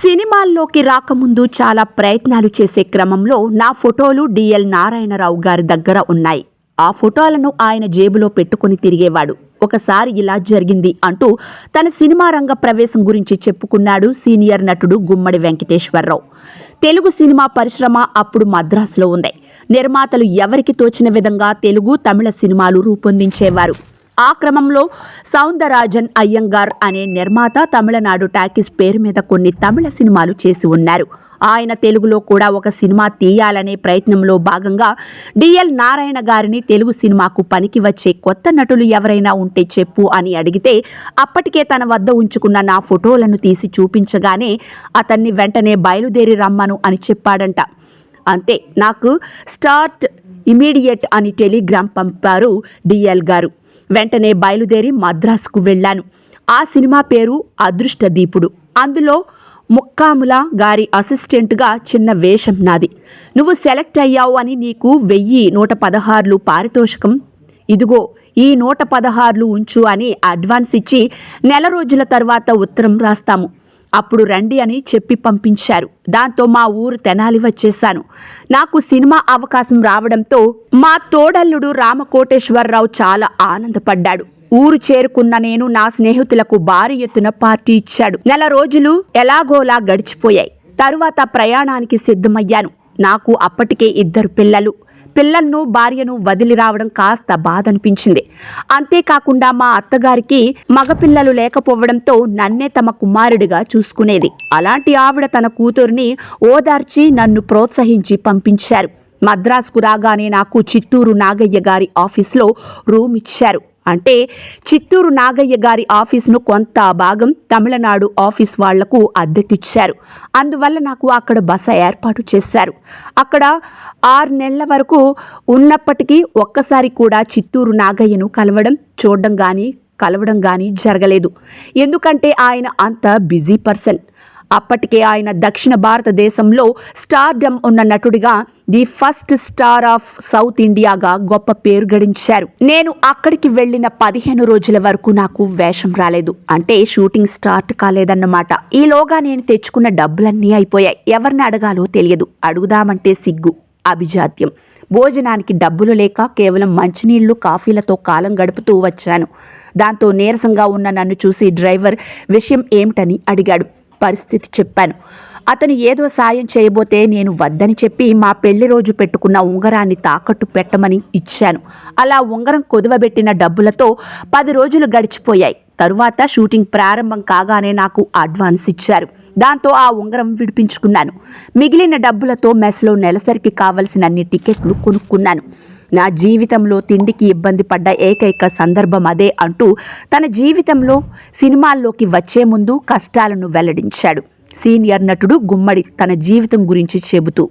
సినిమాల్లోకి రాకముందు చాలా ప్రయత్నాలు చేసే క్రమంలో నా ఫోటోలు డిఎల్ నారాయణరావు గారి దగ్గర ఉన్నాయి. ఆ ఫోటోలను ఆయన జేబులో పెట్టుకుని తిరిగేవాడు. ఒకసారి ఇలా జరిగింది అంటూ తన సినిమా రంగ ప్రవేశం గురించి చెప్పుకున్నాడు సీనియర్ నటుడు గుమ్మడి వెంకటేశ్వరరావు. తెలుగు సినిమా పరిశ్రమ అప్పుడు మద్రాసులో ఉంది. నిర్మాతలు ఎవరికి తోచిన విధంగా తెలుగు, తమిళ సినిమాలు రూపొందించేవారు. ఆ క్రమంలో సౌందరరాజన్ అయ్యంగార్ అనే నిర్మాత తమిళనాడు టాకీస్ పేరు మీద కొన్ని తమిళ సినిమాలు చేసి ఉన్నారు. ఆయన తెలుగులో కూడా ఒక సినిమా తీయాలనే ప్రయత్నంలో భాగంగా డిఎల్ నారాయణ గారిని తెలుగు సినిమాకు పనికి వచ్చే కొత్త నటులు ఎవరైనా ఉంటే చెప్పు అని అడిగితే అప్పటికే తన వద్ద ఉంచుకున్న నా ఫోటోలను తీసి చూపించగానే అతన్ని వెంటనే బయలుదేరి రమ్మను అని చెప్పాడంట. అంతే, నాకు స్టార్ట్ ఇమీడియట్ అని టెలిగ్రామ్ పంపారు డిఎల్ గారు. వెంటనే బయలుదేరి మద్రాసుకు వెళ్ళాను. ఆ సినిమా పేరు అదృష్టదీపుడు. అందులో ముక్కాముల గారి అసిస్టెంట్గా చిన్న వేషం నాది. నువ్వు సెలెక్ట్ అయ్యావు అని నీకు 1116 పారితోషికం, ఇదిగో ఈ 116 ఉంచు అని అడ్వాన్స్ ఇచ్చి నెల రోజుల తర్వాత ఉత్తరం రాస్తాము, అప్పుడు రండి అని చెప్పి పంపించారు. దాంతో మా ఊరు తెనాలి వచ్చేశాను. నాకు సినిమా అవకాశం రావడంతో మా తోడల్లుడు రామకోటేశ్వరరావు చాలా ఆనందపడ్డాడు. ఊరు చేరుకున్న నేను నా స్నేహితులకు భారీ ఎత్తున పార్టీ ఇచ్చాడు. నెల రోజులు ఎలాగోలా గడిచిపోయాయి. తరువాత ప్రయాణానికి సిద్ధమయ్యాను. నాకు అప్పటికే 2 పిల్లలు. పిల్లలను, భార్యను వదిలి రావడం కాస్త బాధ అనిపించింది. అంతేకాకుండా మా అత్తగారికి మగపిల్లలు లేకపోవడంతో నన్నే తమ కుమారుడిగా చూసుకునేది. అలాంటి ఆవిడ తన కూతురిని ఓదార్చి నన్ను ప్రోత్సహించి పంపించారు. మద్రాసుకు రాగానే నాకు చిత్తూరు నాగయ్య గారి ఆఫీస్లో రూమ్ ఇచ్చారు. అంటే చిత్తూరు నాగయ్య గారి ఆఫీసును కొంత భాగం తమిళనాడు ఆఫీస్ వాళ్లకు అద్దెకిచ్చారు. అందువల్ల నాకు అక్కడ బస ఏర్పాటు చేశారు. అక్కడ 6 నెలల వరకు ఉన్నప్పటికీ ఒక్కసారి కూడా చిత్తూరు నాగయ్యను కలవడం కానీ జరగలేదు. ఎందుకంటే ఆయన అంత బిజీ పర్సన్. అప్పటికే ఆయన దక్షిణ భారతదేశంలో స్టార్డమ్ ఉన్న నటుడిగా the first star of south ఇండియాగా గొప్ప పేరు గడించారు. నేను అక్కడికి వెళ్ళిన 15 రోజుల వరకు నాకు వేషం రాలేదు. అంటే షూటింగ్ స్టార్ట్ కాలేదన్నమాట. ఈలోగా నేను తెచ్చుకున్న డబ్బులన్నీ అయిపోయాయి. ఎవరిని అడగాలో తెలియదు. అడుగుదామంటే సిగ్గు, అభిజాత్యం. భోజనానికి డబ్బులు లేక కేవలం మంచినీళ్లు, కాఫీలతో కాలం గడుపుతూ వచ్చాను. దాంతో నీరసంగా ఉన్న నన్ను చూసి డ్రైవర్ విషయం ఏమిటని అడిగాడు. పరిస్థితి చెప్పాను. అతను ఏదో సాయం చేయబోతే నేను వద్దని చెప్పి మా పెళ్లి రోజు పెట్టుకున్న ఉంగరాన్ని తాకట్టు పెట్టమని ఇచ్చాను. అలా ఉంగరం కుదువబెట్టిన డబ్బులతో 10 రోజులు గడిచిపోయాయి. తరువాత షూటింగ్ ప్రారంభం కాగానే నాకు అడ్వాన్స్ ఇచ్చారు. దాంతో ఆ ఉంగరం విడిపించుకున్నాను. మిగిలిన డబ్బులతో మెస్లో నెలసరికి కావలసినన్ని టికెట్లు కొనుక్కున్నాను. నా జీవితంలో తిండికి ఇబ్బంది పడ్డ ఏకైక సందర్భం అదే అంటూ తన జీవితంలో సినిమాల్లోకి వచ్చే ముందు కష్టాలను వెల్లడించాడు సీనియర్ నటుడు గుమ్మడి తన జీవితం గురించి చెబుతూ.